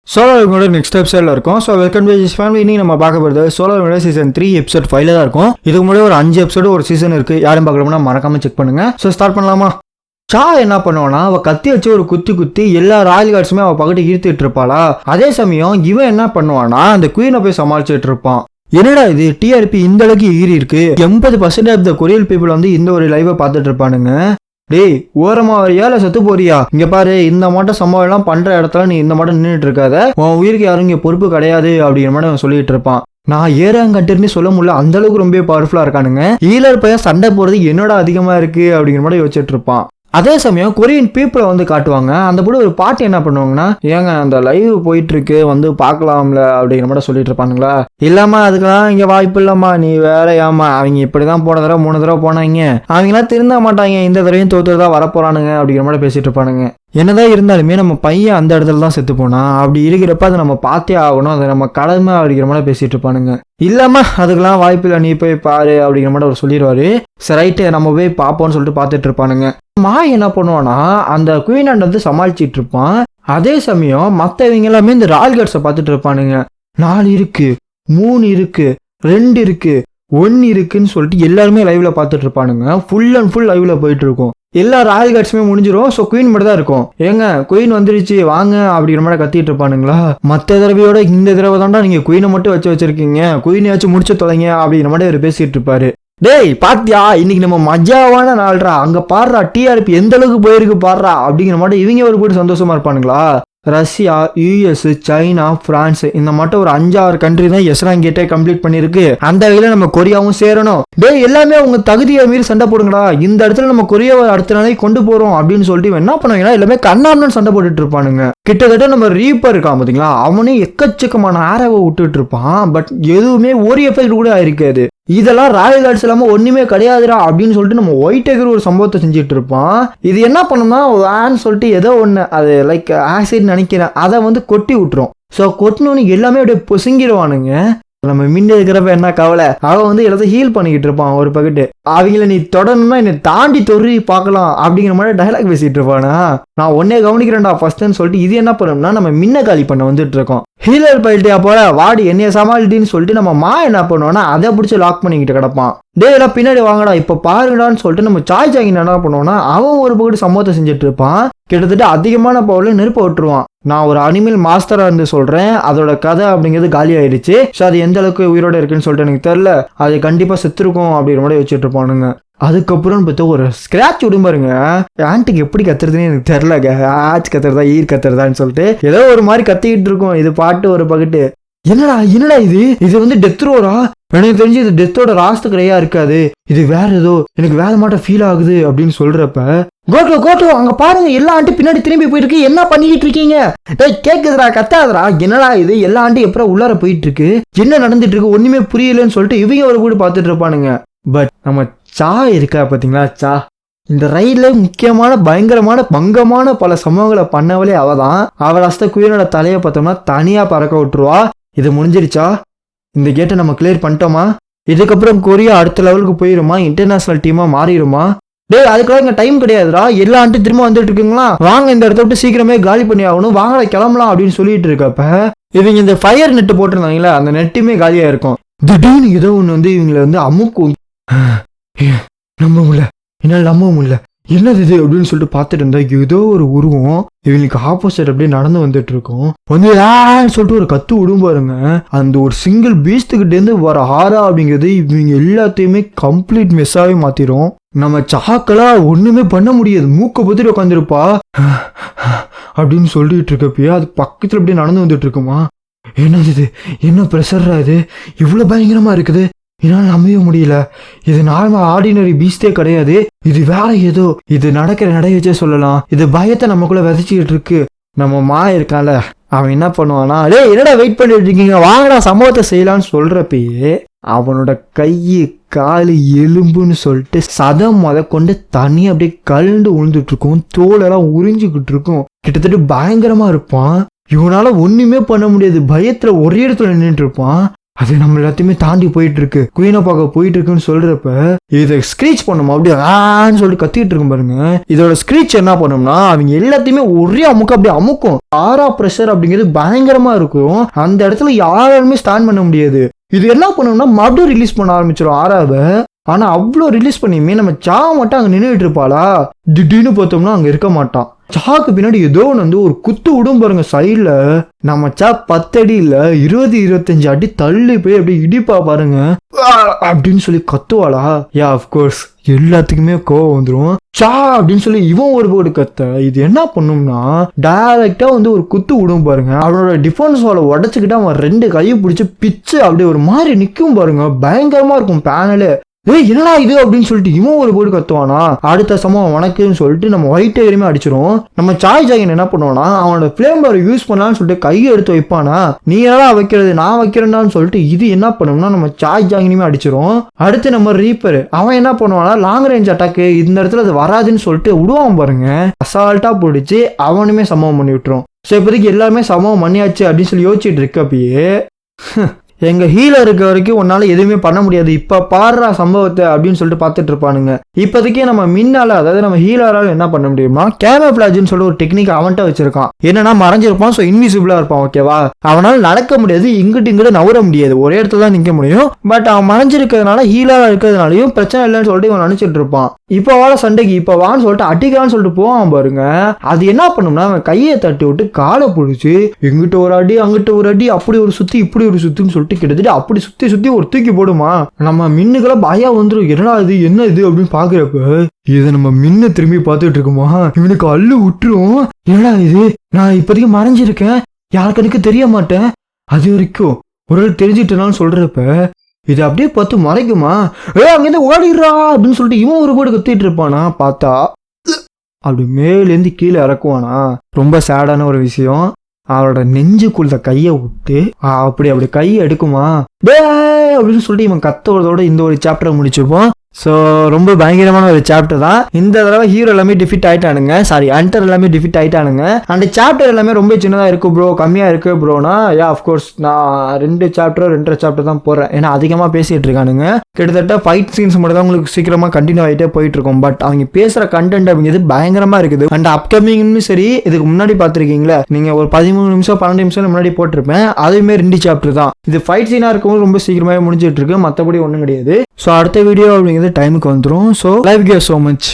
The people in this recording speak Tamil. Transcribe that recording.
சோலோவோட நெக்ஸ்ட் எபிசோட்ல இருக்கும். So welcome to this family. இன்னைக்கு நம்ம பார்க்க போகிறது சோலோவோட சீசன் 3 எபிசோட் 5 தான் இருக்கும். இதுக்கு முன்னாடி ஒரு 5 எபிசோடு ஒரு சீசன் இருக்கு. யாரும் பார்க்கணும்னா மறக்காம செக் பண்ணுங்க. ஸோ ஸ்டார்ட் பண்ணலாமா? சா என்ன பண்ணுவானா, அவள் கத்தி வச்சு ஒரு குத்தி எல்லா ராயல் கார்ட்ஸுமே அவள் பக்கத்து ஈர்த்துட்டு இருப்பாளா. அதே சமயம் இவன் என்ன பண்ணுவானா, அந்த குயினை போய் சமாளிச்சுட்டு இருப்பான். என்னடா இது டிஆர்பி இந்த அளவுக்கு ஈறி இருக்கு. 80% ஆஃப் த கொரியன் பீப்புள் வந்து இந்த ஒரு லைவை பார்த்துட்டு இருப்பானுங்க. டேய் ஓரமா வரியா இல்ல செத்து போறியா? இங்க பாரு, இந்த மாட்டம் சம்பவம் எல்லாம் பண்ற இடத்துல நீ இந்த மாட்டம் நின்றுட்டு இருக்காத, உன் உயிருக்கு யாரும் இங்க பொறுப்பு கிடையாது அப்படிங்கிற மாதிரி அவன் சொல்லிட்டு இருப்பான். நான் ஏறாங்கட்டுன்னு சொல்ல முடியல, அந்த அளவுக்கு ரொம்ப பவர்ஃபுல்லா இருக்கானுங்க. ஈழர் பையன் சண்டை போறது என்னோட அதிகமா இருக்கு அப்படிங்கிற மாதிரி யோசிச்சுட்டு இருப்பான். அதே சமயம் கொரியன் பீப்புளை வந்து காட்டுவாங்க. அந்த கூட ஒரு பாட்டு என்ன பண்ணுவாங்கன்னா, ஏங்க அந்த லைவ் போயிட்டு இருக்கு வந்து பார்க்கலாம்ல அப்படிங்கிற மாதிரி சொல்லிட்டு இருப்பானுங்களா. இல்லாமா அதுக்கெல்லாம் இங்க வாய்ப்பு இல்லம்மா, நீ வேற ஏமா, அவங்க இப்படிதான் போன தடவை 3 தடவை போனாங்க, அவங்களாம் திருந்த மாட்டாங்க, இந்த தடவையும் தோத்துறதா வரப்போறானுங்க அப்படிங்கிற மாதிரி பேசிட்டு இருப்பானுங்க. என்னதான் இருந்தாலுமே நம்ம பையன் அந்த இடத்துல தான் செத்து போனா, அப்படி இருக்கிறப்ப அதை நம்ம பார்த்தே ஆகணும், அதை நம்ம கடமை அப்படிங்கிற மாதிரி பேசிட்டு இருப்பானுங்க. இல்லாம அதுக்கெல்லாம் வாய்ப்பு இல்லை, நீ போய் பாரு அப்படிங்கிற மாதிரி அவர் சொல்லிடுவாரு. சரி ரைட்டு நம்ம போய் பார்ப்போம்னு சொல்லிட்டு பார்த்துட்டு இருப்பானுங்க. மாய் என்ன பண்ணுவானா, அந்த குயினாண்ட் வந்து சமாளிச்சிட்டு இருப்பான். அதே சமயம் மற்றவங்க எல்லாமே இந்த ராயல் கார்ட்ஸை பார்த்துட்டு இருப்பானுங்க. 4 இருக்கு, 3 இருக்கு, 2 இருக்கு, 1 இருக்குன்னு சொல்லிட்டு எல்லாருமே லைவ்ல பார்த்துட்டு இருப்பானுங்க. ஃபுல் அண்ட் ஃபுல் லைவ்ல போயிட்டு இருக்கும். எல்லா ராயல் கார்ட்ஸுமே முடிஞ்சிடும். ஸோ குயின் மட்டும் தான் இருக்கும். ஏங்க குயின் வந்துருச்சு வாங்க அப்படிங்கிற மாதிரி கத்திட்டு இருப்பானுங்களா. மற்ற தடவையோட இந்த தடவை தாண்டா நீங்க குயினை மட்டும் வச்சிருக்கீங்க, குயினையாச்சும் முடிச்சு தொலைங்க அப்படிங்கிற மாதிரி அவர் பேசிட்டு இருப்பாரு. டேய் பாத்தியா, இன்னைக்கு நம்ம மஜாவான நாள்ரா, அங்க பாடுறா டிஆர்பி எந்த அளவுக்கு போயிருக்கு பாடுறா அப்படிங்கிற மாதிரி இவங்க ஒரு போட்டு சந்தோஷமா இருப்பானுங்களா. ரஷ்யா, யூஎஸ், சைனா, பிரான்ஸ் இந்த மட்டும் ஒரு 5-6 கண்ட்ரி தான் எஸ்ராங்கேட்டே கம்ப்ளீட் பண்ணிருக்கு. அந்த வகையில நம்ம கொரியாவும் சேரணும். டேய் எல்லாமே உங்க தகுதியை மீறி சண்டை போடுங்களா, இந்த இடத்துல நம்ம கொரியாவை அடுத்த நாளைக்கு கொண்டு போறோம் அப்படின்னு சொல்லிட்டு என்ன பண்ணுவாங்கன்னா, எல்லாமே கண்ணாமன்னு சண்டை போட்டுட்டு இருப்பானுங்க. கிட்டத்தட்ட நம்ம ரீப்பர் இருக்கான் பாத்தீங்களா, அவனே எக்கச்சக்கமான ஆரவை விட்டுட்டு இருப்பான். பட் எதுவுமே ஒரு எஃபெக்ட் கூட ஆயிருக்காது. இதெல்லாம் ராயல் கார்ட்ஸ் இல்லாம ஒண்ணுமே கிடையாதுடா அப்படின்னு சொல்லிட்டு நம்ம ஒயிட் டேக்கர் ஒரு சம்பவத்தை செஞ்சுட்டு இருப்பான். இது என்ன பண்ணும்னா, வேன்னு சொல்லிட்டு ஏதோ ஒண்ணு, அது லைக் ஆசிட் நினைக்கிறேன், அதை வந்து கொட்டி விட்டுரும். ஸோ கொட்டினோன்னு எல்லாமே அப்படியே பொசுங்கிடுவானுங்க. நம்ம முன்ன இருக்கிறப்ப என்ன கவலை, அவன் வந்து எல்லாத்தையும் ஹீல் பண்ணிக்கிட்டு இருப்பான் ஒரு பக்கெட்டு. அவங்கள நீ தொடரணும்னா என்னை தாண்டி தொறி பார்க்கலாம் அப்படிங்கிற மாதிரி டைலாக் பேசிட்டு இருப்பானா. நான் ஒன்னே கவனிக்கிறேன்டா ஃபர்ஸ்ட்னு சொல்லிட்டு இது என்ன பண்ணோம்னா, நம்ம முன்ன காலி பண்ண வந்துட்டு இருக்கோம். ஹீலர் பயில்ட்டியா போல வாடி என்னைய சமாளிட்டின்னு சொல்லிட்டு நம்ம மா என்ன பண்ணுவோம்னா, அதை பிடிச்சி லாக் பண்ணிக்கிட்டு கிடப்பான். டே எல்லாம் பின்னாடி வாங்கடா இப்ப பாருங்கடான்னு சொல்லிட்டு நம்ம சாய் ஜாங்கி என்ன பண்ணுவோம்னா, அவன் ஒரு பக்கத்து சம்பவத்தை செஞ்சுட்டு இருப்பான். கிட்டத்தட்ட அதிகமான பவர்ல நெருப்ப விட்டுருவான். நான் ஒரு அனிமல் மாஸ்டரா இருந்து சொல்றேன், அதோட கதை அப்படிங்கிறது காலி ஆயிடுச்சு. ஸோ அது எந்த அளவுக்கு உயிரோட இருக்குன்னு சொல்லிட்டு எனக்கு தெரியல, அது கண்டிப்பா செத்துருக்கும் அப்படிங்கிற மாதிரி வச்சுட்டு இருப்பானுங்க. அதுக்கப்புறம் பார்த்தா ஒரு ஸ்கிராட்ச் விடும் பாருங்க, ஆன்டிக்கு எப்படி கத்துறதுன்னு எனக்கு தெரியலங்க, ஆச் கத்துறதா ஈர் கத்துறதான்னு சொல்லிட்டு ஏதோ ஒரு மாதிரி கத்திக்கிட்டு இருக்கும். இது பாட்டு ஒரு பக்கெட்டு. என்னடா இது வந்து டெத் ரோரா? எனக்கு தெரிஞ்சு இது டெத்தோட ராஸ்து கிடையா இருக்காது, இது வேற ஏதோ எனக்கு வேற மாட்டம் ஃபீல் ஆகுது அப்படின்னு சொல்றப்ப, கோட்டோ அங்க பாருங்க எல்லா ஆண்டி பின்னாடி திரும்பி போயிட்டு என்ன பண்ணிக்கிட்டு இருக்கீங்க? டேய் கேக்குதுடா, கத்தாதடா, என்னடா இது எல்லா ஆண்டி எப்பறம் உள்ளார போயிட்டு இருக்கு, என்ன நடந்துட்டு இருக்கு ஒண்ணுமே புரியலன்னு சொல்லிட்டு இவங்க ஒரு கூட பார்த்துட்டு இருப்பானுங்க. பட் நம்ம சா இருக்கா பாத்தீங்களா, சா இந்த ரயில்ல முக்கியமான பயங்கரமான பங்கமான பல சம்பவங்களை பண்ணவளே அவதான். அவள் அஸ்த குயினோட தலையை பார்த்தோம்னா தனியா பறக்க விட்டுருவா. இது முடிஞ்சிருச்சா? இந்த கேட்டை நம்ம கிளியர் பண்ணிட்டோமா? இதுக்கப்புறம் கொரியா அடுத்த லெவலுக்கு போயிருமா, இன்டர்நேஷனல் டீமா மாறிடுமா? டேய் அதுக்கெல்லாம் இங்க டைம் கிடையாதுடா, எல்லா ஆண்டு திரும்ப வந்துட்டு இருக்குங்களா, வாங்க இந்த இடத்த விட்டு சீக்கிரமே காலி பண்ணி ஆகணும், வாங்கடா கிளம்பலாம் அப்படின்னு சொல்லிட்டு இருக்கப்ப, இவங்க இந்த ஃபயர் நெட்டு போட்டிருந்தாங்களா, அந்த நெட்டுமே காலியா இருக்கும். திடீர்னு ஏதோ ஒன்று வந்து இவங்களை வந்து அமுக்கும். நம்ப முடியல, என்னால் நம்ப முடியல, என்னது இது அப்படின்னு சொல்லிட்டு பார்த்துட்டு இருந்தா ஏதோ ஒரு உருவம் இவங்களுக்கு ஆப்போசிட் அப்படியே நடந்து வந்துட்டு இருக்கும். வந்து சொல்லிட்டு ஒரு கத்து விடும் பாருங்க. அந்த ஒரு சிங்கிள் பீஸ்டுக்கிட்ட இருந்து வர ஹாரா அப்படிங்கிறது இவங்க எல்லாத்தையுமே கம்ப்ளீட் மெஸ்ஸாவே மாத்திரும். நம்ம சாக்கெல்லாம் ஒண்ணுமே பண்ண முடியாது, மூக்க பத்திட்டு உட்காந்துருப்பா அப்படின்னு சொல்லிட்டு இருக்கப்பயே அது பக்கத்துல அப்படியே நடந்து வந்துட்டு இருக்குமா. என்னது இது, என்ன ப்ரெஷரா இது, இவ்வளவு பயங்கரமா இருக்குது, என்னால் நம்பவே முடியல, இது நார்மல் ஆர்டினரி பீஸ்டே கிடையாது, இது வேற ஏதோ, இது நடக்கிற நடை வச்சே சொல்லலாம், இது பயத்தை நமக்குள்ள விதைச்சிக்கிட்டு இருக்கு. நம்ம மா இருக்கான்ல, அவன் என்ன பண்ணுவானா, டேய் என்னடா வெயிட் பண்ணிட்டு இருக்கீங்க, வாங்கடா சம்பவத்தை செய்யலான்னு சொல்றப்பயே அவனோட கையு காலு எலும்புன்னு சொல்லிட்டு சதம் கொண்டு தண்ணி அப்படியே கலந்து உழுந்துட்டு இருக்கும், தோலெல்லாம் உறிஞ்சிக்கிட்டு இருக்கும். கிட்டத்தட்ட பயங்கரமா இருப்பான். இவனால ஒண்ணுமே பண்ண முடியாது, பயத்துல ஒரே இடத்துல நின்றுட்டு இருப்பான். அது நம்ம எல்லாத்தையுமே தாண்டி போயிட்டு இருக்கு, குயினை பார்க்க போயிட்டு இருக்குன்னு சொல்றப்ப இதை ஸ்க்ரீச் பண்ணும் அப்படியே ஆன்னு சொல்லிட்டு கத்திட்டு இருக்கும் பாருங்க. இதோட ஸ்க்ரீச் என்ன பண்ணும்னா அவங்க எல்லாத்தையுமே ஒரே அமுக்க அப்படியே அமுக்கும். ஆரா பிரஷர் அப்படிங்கிறது பயங்கரமா இருக்கும். அந்த இடத்துல யாராலுமே ஸ்டாண்ட் பண்ண முடியாது. இது என்ன பண்ணும்னா மறுபடியும் ரிலீஸ் பண்ண ஆரம்பிச்சிடும் ஆராவை. ஆனா அவ்வளோ ரிலீஸ் பண்ணியுமே நம்ம சா மட்டும் அங்க நின்றுட்டு இருப்பாளா, திடீர்னு பார்த்தோம்னா அங்க இருக்க மாட்டான். சாக்கு பின்னாடி ஏதோ ஒன்று ஒரு குத்து விடும் பாருங்க சைட்ல. நம்ம சா 10 அடி இல்ல 20-25 அடி தள்ளி போய் அப்படியே இடிப்பா பாருங்க அப்படின்னு சொல்லி கத்துவாளா. யா அஃப்கோர்ஸ் எல்லாத்துக்குமே கோவம் வந்துடும். சா அப்படின்னு சொல்லி இவன் ஒரு போடு கத்த. இது என்ன பண்ணும்னா டைரக்டா ஒரு குத்து விடும் பாருங்க. அவனோட டிஃபென்ஸ் வாலை உடச்சுக்கிட்டு அவன் 2 கையை பிடிச்சி பிச்சு அப்படியே ஒரு மாதிரி நிற்கும் பாருங்க. பயங்கரமா இருக்கும் பேனலே. என்னடா இது அப்படின்னு சொல்லிட்டு இவன் ஒரு போடு கத்துவானா. அடுத்த சமம் உனக்குன்னு சொல்லிட்டு நம்ம ஒயிட் டயருமே அடிச்சிடும். நம்ம சாய் ஜாகின் என்ன பண்ணுவானா அவனோட ஃபிளேம் பவர் யூஸ் பண்ணலான்னு சொல்லிட்டு கையை எடுத்து வைப்பானா. நீ என்னடா வைக்கிறது நான் வைக்கிறேன்னு சொல்லிட்டு இது என்ன பண்ணும்னா நம்ம சாய் ஜாகினுமே அடிச்சிடும். அடுத்து நம்ம ரீப்பர் அவன் என்ன பண்ணுவானா லாங் ரேஞ்ச் அட்டாக்கு இந்த இடத்துல அது வராதுன்னு சொல்லிட்டு விடுவான் பாருங்க. அசால்ட்டா பிடிச்சி அவனுமே சம்பவம் பண்ணி விட்டுரும். ஸோ இப்போதைக்கு எல்லாருமே சம்பவம் பண்ணியாச்சு அப்படின்னு சொல்லி யோசிச்சுட்டு இருக்கப்பயே எங்க ஹீலர் இருக்க வரைக்கும் உன்னால எதுவுமே பண்ண முடியாது, இப்ப பாடுற சம்பவத்தை அப்படின்னு சொல்லிட்டு பார்த்துட்டு இருப்பானுங்க. இப்போதைக்கு நம்ம மின்னால அதாவது நம்ம ஹீலரால என்ன பண்ண முடியுமா கேமோஃபிளாஜ்னு சொல்லிட்டு ஒரு டெக்னிக் அவன்கிட்ட வச்சிருக்கான். என்னன்னா மறைஞ்சிருப்பான், ஸோ இன்விசிபிளா இருப்பான். ஓகேவா, அவனால நடக்க முடியாது, இங்கிட்டு நவர முடியாது, ஒரே இடத்துல தான் நிற்க முடியும். பட் அவன் மறைஞ்சிருக்கிறதுனால ஹீலரா இருக்கிறதுனாலையும் பிரச்சனை இல்லைன்னு சொல்லிட்டு இவன் நினைச்சிட்டு இருப்பான். இப்போ வாழ சண்டைக்கு இப்போ வான்னு சொல்லிட்டு அடிக்கலான்னு சொல்லிட்டு போவான் பாருங்க. அது என்ன பண்ணும்னா அவன் கையை தட்டி விட்டு காலை பிடிச்சி இங்கிட்ட ஒரு அடி அங்கிட்ட ஒரு அடி அப்படி ஒரு சுத்தி இப்படி ஒரு சுத்தின்னு சொல்லிட்டு கிட்டத்தட்ட அப்படி சுத்தி ஒரு தூக்கி போடுமா. நம்ம மின்னுக்கெல்லாம் பயம் வந்துடும். என்னடா இது என்ன இது அப்படின்னு பாக்குறப்ப இதை நம்ம மின்ன திரும்பி பார்த்துட்டு இருக்குமா இவனுக்கு அள்ளு விட்டுரும். என்னடா இது நான் இப்போதைக்கு மறைஞ்சிருக்கேன், யாருக்கு எனக்கு தெரிய மாட்டேன், அது வரைக்கும் ஒரு தெரிஞ்சிட்டனாலும் சொல்றப்ப இது அப்படியே பார்த்து மறைக்குமா. அங்கேருந்து ஓடிடுறா அப்படின்னு சொல்லிட்டு இவன் ஒரு போடு கத்திட்டு இருப்பானா. பார்த்தா அப்படி மேலேருந்து கீழே இறக்குவானா. ரொம்ப சேடான ஒரு விஷயம். அவளோட நெஞ்சுக்குள்ள கையை விட்டு அப்படி கையை எடுக்குமா டே அப்படின்னு சொல்லிட்டு இவன் கத்துறதோட இந்த ஒரு சாப்டரை முடிச்சிருப்போம். ஸோ ரொம்ப பயங்கரமான ஒரு சாப்டர் தான். இந்த தடவை ஹீரோ எல்லாமே டிஃபிட் ஆயிட்டானுங்க, சாரி அண்டர் எல்லாமே டிஃபிட் ஆயிட்டானுங்க. அந்த சாப்டர் எல்லாமே ரொம்ப சின்னதாக இருக்கு ப்ரோ, கம்மியாக இருக்கு ப்ரோனா. யா அஃப்கோர்ஸ் நான் 2 சாப்டர் 2.5 சாப்டர் தான் போடுறேன். ஏன்னா அதிகமாக பேசிட்டு இருக்கானுங்க. கிட்டத்தட்ட ஃபைட் சீன்ஸ் மட்டும் தான் உங்களுக்கு சீக்கிரமாக கண்டினியூ ஆகிட்டே போயிட்டு இருக்கும். பட் அவங்க பேசுகிற கண்டென்ட் அப்படிங்கிறது பயங்கரமாக இருக்குது. அண்ட் அப்கமிங்னு சரி இதுக்கு முன்னாடி பார்த்துருக்கீங்களா நீங்கள் ஒரு 13 நிமிஷம் 12 நிமிஷம் முன்னாடி போட்டிருப்பேன், அதுவுமே 2 சாப்டர் தான். இது ஃபைட் சீனாக இருக்கவும் ரொம்ப சீக்கிரமாகவே முடிஞ்சிட்டு இருக்கு, மற்றபடி ஒன்றும் கிடையாது. ஸோ அடுத்த வீடியோ அப்படிங்கிறது டைமுக்கு வந்துடும். So live give so much.